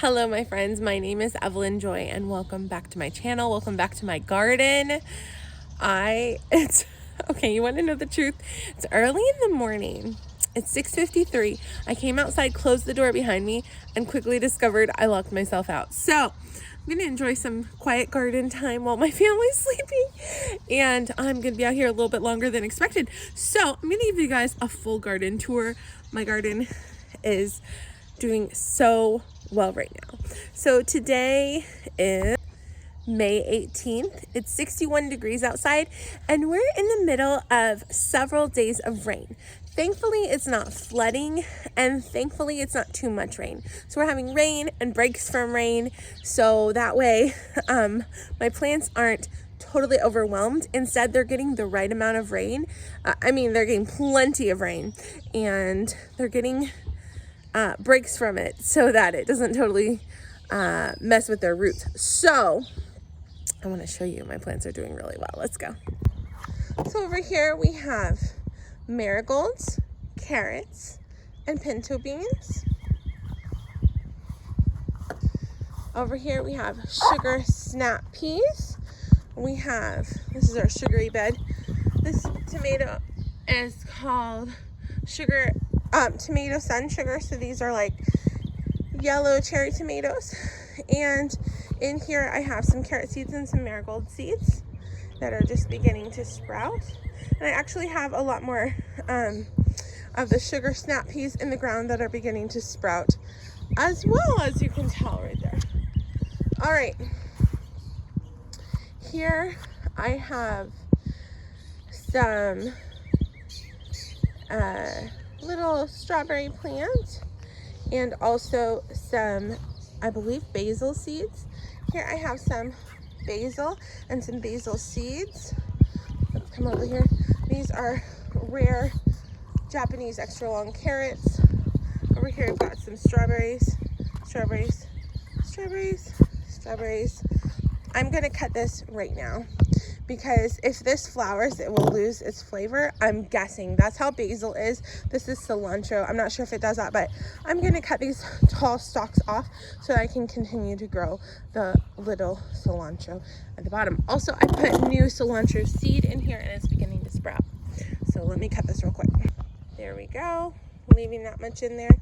Hello my friends, my name is Evelyn Joy and welcome back to my channel. Welcome back to my garden. Okay, you want to know the truth? It's early in the morning. It's 6:53. I came outside, closed the door behind me, and quickly discovered I locked myself out. So I'm gonna enjoy some quiet garden time while my family's sleeping, and I'm gonna be out here a little bit longer than expected. So I'm gonna give you guys a full garden tour. My garden is doing so well right now. So today is May 18th. It's 61 degrees outside and we're in the middle of several days of rain. Thankfully it's not flooding and thankfully it's not too much rain. So we're having rain and breaks from rain, so that way my plants aren't totally overwhelmed. Instead, they're getting the right amount of rain. They're getting plenty of rain and they're getting breaks from it so that it doesn't totally mess with their roots. So I want to show you my plants are doing really well. Let's go. So over here we have marigolds, carrots, and pinto beans. Over here we have sugar snap peas. This is our sugary bed. This tomato is called tomato sun sugar. So these are like yellow cherry tomatoes. And in here I have some carrot seeds and some marigold seeds that are just beginning to sprout. And I actually have a lot more of the sugar snap peas in the ground that are beginning to sprout as well, as you can tell right there. All right, here I have some little strawberry plant and also some, I believe, basil seeds. Here I have some basil and some basil seeds. Let's come over here. These are rare Japanese extra long carrots. Over here I've got some strawberries. I'm gonna cut this right now because if this flowers, it will lose its flavor. I'm guessing that's how basil is. This is cilantro. I'm not sure if it does that, but I'm gonna cut these tall stalks off so that I can continue to grow the little cilantro at the bottom. Also, I put new cilantro seed in here and it's beginning to sprout. So let me cut this real quick. There we go, leaving that much in there.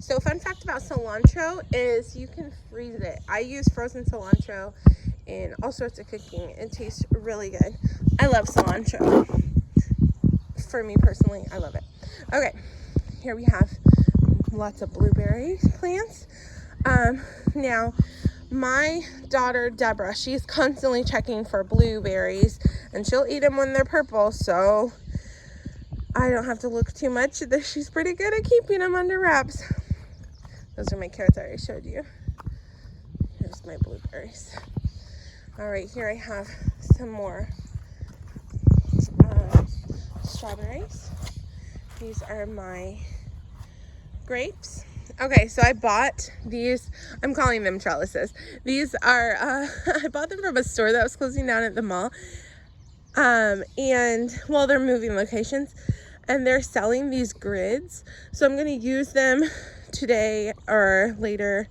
So fun fact about cilantro is you can freeze it. I use frozen cilantro in all sorts of cooking. It tastes really good. I love cilantro. For me personally, I love it. Okay, here we have lots of blueberry plants. Now, my daughter Deborah, she's constantly checking for blueberries and she'll eat them when they're purple, so I don't have to look too much. She's pretty good at keeping them under wraps. Those are my carrots I already showed you. Here's my blueberries. All right, here I have some more strawberries. These are my grapes. Okay, so I bought these, I'm calling them trellises. These are, I bought them from a store that was closing down at the mall. They're moving locations and they're selling these grids. So I'm gonna use them today or later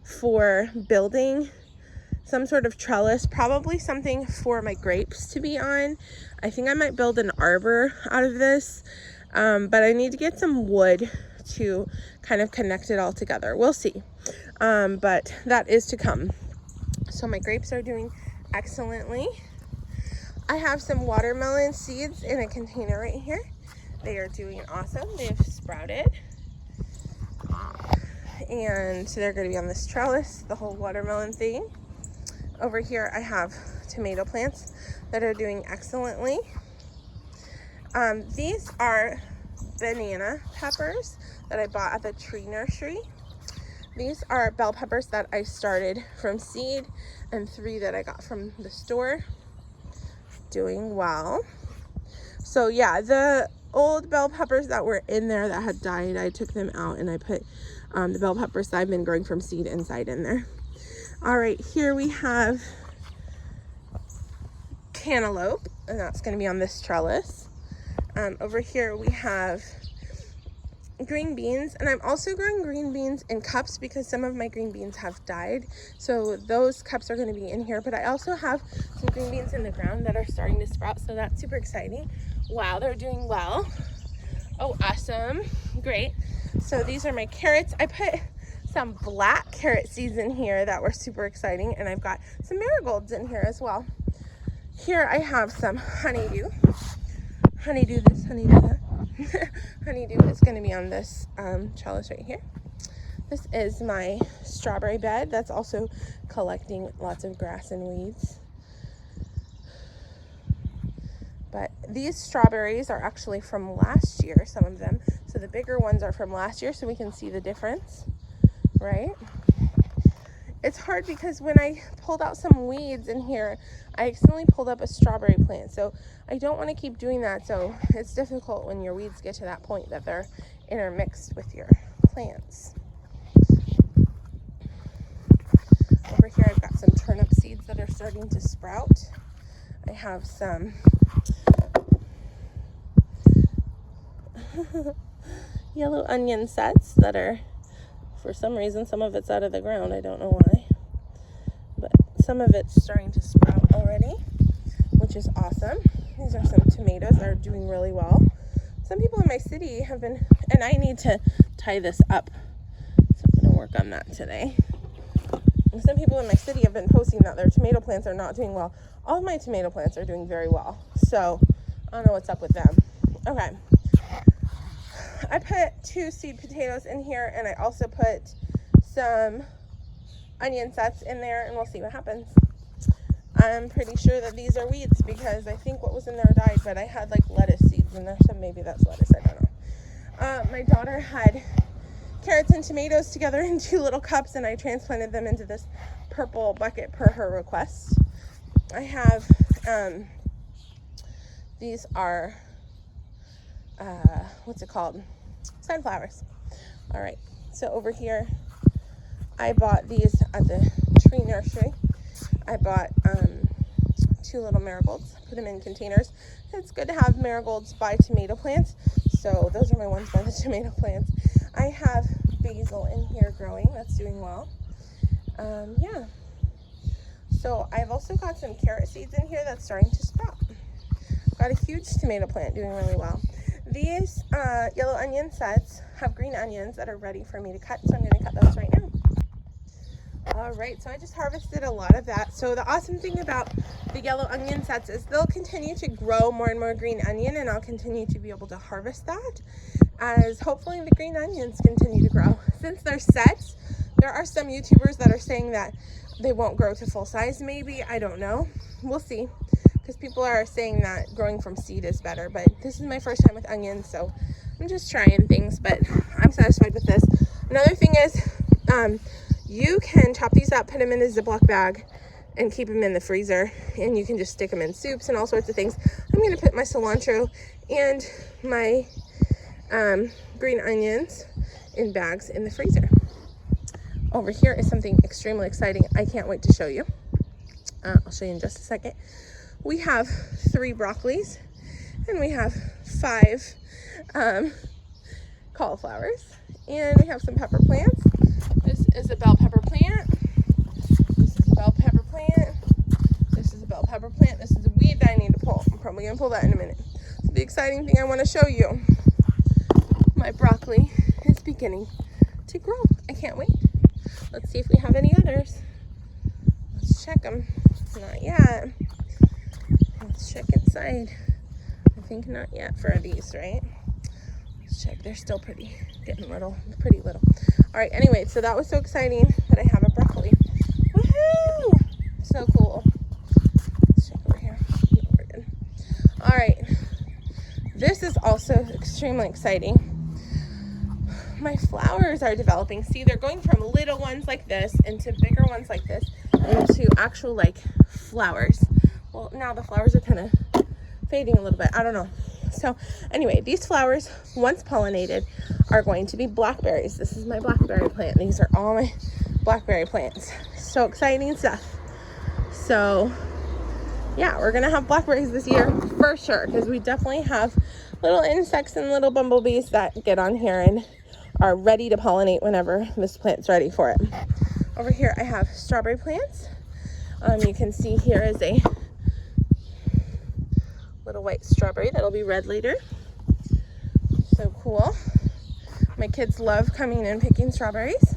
for building some sort of trellis, probably something for my grapes to be on. I think I might build an arbor out of this, but I need to get some wood to kind of connect it all together. We'll see, but that is to come. So my grapes are doing excellently. I have some watermelon seeds in a container right here. They are doing awesome. They've sprouted. And they're going to be on this trellis, the whole watermelon thing. Over here I have tomato plants that are doing excellently. These are banana peppers that I bought at the tree nursery. These are bell peppers that I started from seed and 3 that I got from the store. Doing well. So yeah, the old bell peppers that were in there that had died, I took them out and I put the bell peppers that I've been growing from seed inside in there. All right, here we have cantaloupe, and that's going to be on this trellis. Over here we have green beans, and I'm also growing green beans in cups because some of my green beans have died. So those cups are going to be in here, but I also have some green beans in the ground that are starting to sprout. So that's super exciting. Wow, they're doing well. Oh, awesome. Great. So these are my carrots. I put some black carrot seeds in here that were super exciting, and I've got some marigolds in here as well. Here I have some honeydew. Honeydew this, honeydew that. Honeydew is going to be on this trellis right here. This is my strawberry bed that's also collecting lots of grass and weeds. But these strawberries are actually from last year, some of them. So the bigger ones are from last year, so we can see the difference, right? It's hard because when I pulled out some weeds in here, I accidentally pulled up a strawberry plant. So I don't want to keep doing that. So it's difficult when your weeds get to that point that they're intermixed with your plants. Over here, I've got some turnip seeds that are starting to sprout. I have some yellow onion sets that are, for some reason, some of it's out of the ground. I don't know why. But some of it's starting to sprout already, which is awesome. These are some tomatoes that are doing really well. Some people in my city have been, and I need to tie this up. So I'm going to work on that today. And some people in my city have been posting that their tomato plants are not doing well. All of my tomato plants are doing very well. So I don't know what's up with them. Okay. I put 2 seed potatoes in here, and I also put some onion sets in there, and we'll see what happens. I'm pretty sure that these are weeds because I think what was in there died, but I had like lettuce seeds in there, so maybe that's lettuce, I don't know. My daughter had carrots and tomatoes together in 2 little cups, and I transplanted them into this purple bucket per her request. I have, these are, what's it called? Sunflowers. All right, so over here, I bought these at the tree nursery. I bought 2 little marigolds, put them in containers. It's good to have marigolds by tomato plants. So those are my ones by the tomato plants. I have basil in here growing, that's doing well. Yeah. So I've also got some carrot seeds in here that's starting to sprout. Got a huge tomato plant doing really well. These yellow onion sets have green onions that are ready for me to cut, so I'm going to cut those right now. All right, so I just harvested a lot of that. So the awesome thing about the yellow onion sets is they'll continue to grow more and more green onion, and I'll continue to be able to harvest that as hopefully the green onions continue to grow. Since they're sets, there are some YouTubers that are saying that they won't grow to full size maybe. I don't know. We'll see. Because people are saying that growing from seed is better, but this is my first time with onions, so I'm just trying things, but I'm satisfied with this. Another thing is, you can chop these up, put them in a Ziploc bag, and keep them in the freezer, and you can just stick them in soups and all sorts of things. I'm going to put my cilantro and my green onions in bags in the freezer. Over here is something extremely exciting. I can't wait to show you. I'll show you in just a second. We have 3 broccolis, and we have 5 cauliflowers, and we have some pepper plants. This is a bell pepper plant. This is a bell pepper plant. This is a bell pepper plant. This is a weed that I need to pull. I'm probably going to pull that in a minute. So the exciting thing I want to show you, my broccoli is beginning to grow. I can't wait. Let's see if we have any others. Let's check them. Not yet. Let's check inside. I think not yet for these, right? Let's check. They're still pretty, getting little, pretty little. All right, anyway, so that was so exciting that I have a broccoli. Woohoo! So cool. Let's check over here. No, we're good. All right. This is also extremely exciting. My flowers are developing. See, they're going from little ones like this into bigger ones like this into actual like flowers. Well, now the flowers are kind of fading a little bit. I don't know. So anyway, these flowers, once pollinated, are going to be blackberries. This is my blackberry plant. These are all my blackberry plants. So exciting stuff. So yeah, we're gonna have blackberries this year for sure, because we definitely have little insects and little bumblebees that get on here and are ready to pollinate whenever this plant's ready for it. Over here I have strawberry plants. You can see here is a little white strawberry that'll be red later. So cool. My kids love coming and picking strawberries.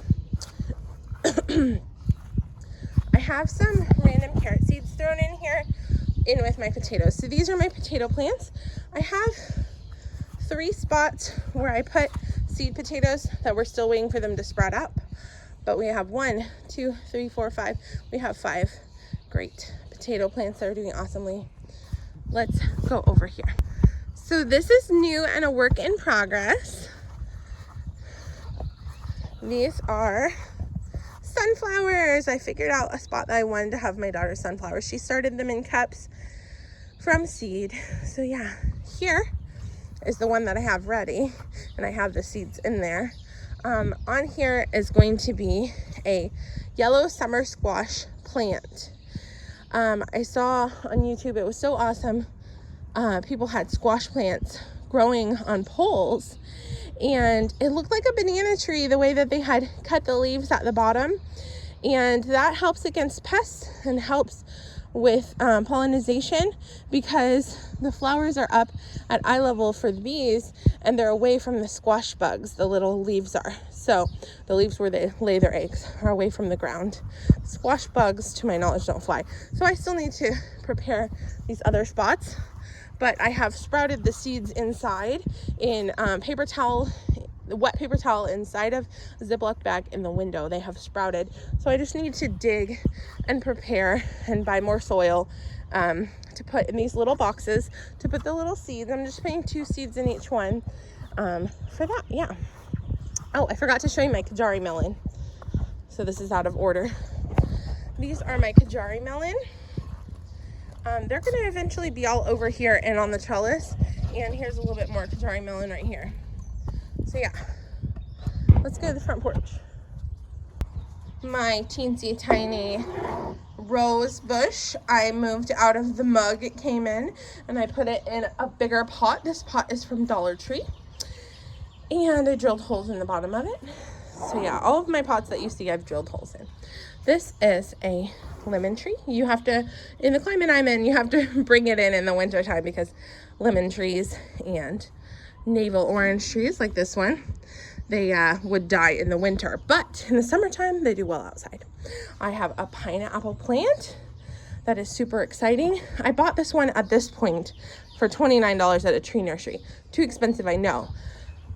I have some random carrot seeds thrown in here in with my potatoes. So these are my potato plants. I have 3 spots where I put seed potatoes that we're still waiting for them to sprout up. But we have 1, 2, 3, 4, 5. We have 5 great potato plants that are doing awesomely. Let's go over here. So this is new and a work in progress. These are sunflowers. I figured out a spot that I wanted to have my daughter's sunflowers. She started them in cups from seed. So yeah, here is the one that I have ready, and I have the seeds in there. On here is going to be a yellow summer squash plant. I saw on YouTube, it was so awesome. People had squash plants growing on poles, and it looked like a banana tree the way that they had cut the leaves at the bottom, and that helps against pests and helps with pollination, because the flowers are up at eye level for the bees and they're away from the squash bugs. The little leaves are, so the leaves where they lay their eggs are away from the ground. Squash bugs, to my knowledge, don't fly. So I still need to prepare these other spots, but I have sprouted the seeds inside in paper towel, wet paper towel inside of a Ziploc bag in the window. They have sprouted. So I just need to dig and prepare and buy more soil to put in these little boxes to put the little seeds. I'm just putting 2 seeds in each one for that. Yeah. Oh, I forgot to show you my Kajari melon. So this is out of order. These are my Kajari melon. They're going to eventually be all over here and on the trellis. And here's a little bit more Kajari melon right here. So yeah, let's go to the front porch. My teensy tiny rose bush, I moved out of the mug it came in, and I put it in a bigger pot. This pot is from Dollar Tree, and I drilled holes in the bottom of it. So yeah, all of my pots that you see, I've drilled holes in. This is a lemon tree. You have to, in the climate I'm in, you have to bring it in the winter time, because lemon trees and navel orange trees like this one, they would die in the winter, but in the summertime they do well outside. I have a pineapple plant that is super exciting. I bought this one at this point for $29 at a tree nursery. Too expensive, I know.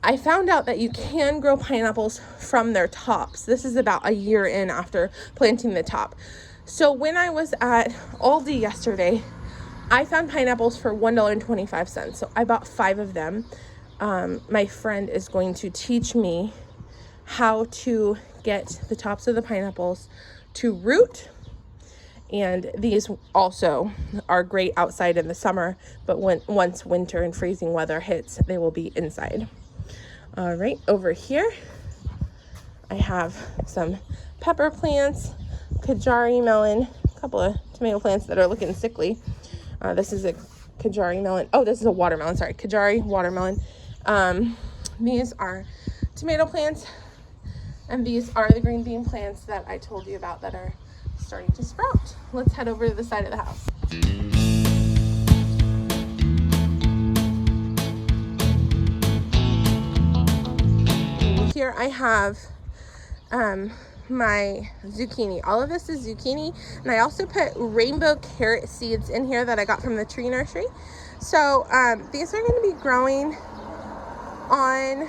I found out that you can grow pineapples from their tops. This is about a year in after planting the top. So when I was at Aldi yesterday, I found pineapples for $1.25. So I bought 5 of them. My friend is going to teach me how to get the tops of the pineapples to root, and these also are great outside in the summer, but once winter and freezing weather hits, they will be inside. All right, over here I have some pepper plants, Kajari melon, a couple of tomato plants that are looking sickly. This is a Kajari melon. Oh, this is a watermelon, sorry, Kajari watermelon. These are tomato plants, and these are the green bean plants that I told you about that are starting to sprout. Let's head over to the side of the house. Here I have my zucchini. All of this is zucchini, and I also put rainbow carrot seeds in here that I got from the tree nursery. So these are going to be growing on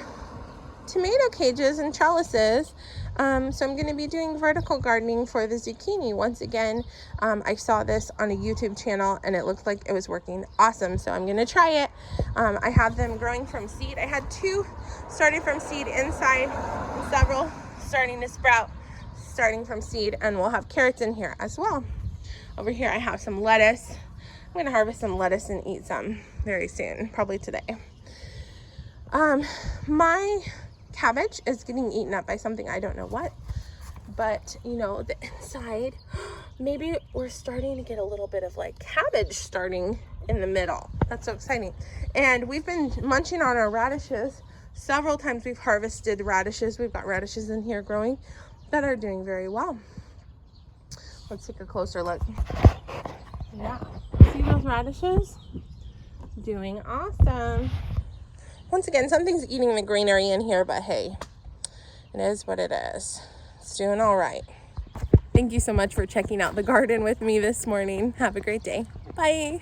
tomato cages and trellises. So I'm going to be doing vertical gardening for the zucchini. Once again, I saw this on a YouTube channel and it looked like it was working awesome. So I'm going to try it. I have them growing from seed. I had 2 starting from seed inside and several starting to sprout starting from seed, and we'll have carrots in here as well. Over here I have some lettuce. I'm going to harvest some lettuce and eat some very soon, probably today. My cabbage is getting eaten up by something, I don't know what, but you know, the inside, maybe we're starting to get a little bit of like cabbage starting in the middle. That's so exciting. And we've been munching on our radishes. Several times we've harvested radishes. We've got radishes in here growing that are doing very well. Let's take a closer look. Yeah, see those radishes? Doing awesome. Once again, something's eating the greenery in here, but hey, it is what it is. It's doing all right. Thank you so much for checking out the garden with me this morning. Have a great day. Bye.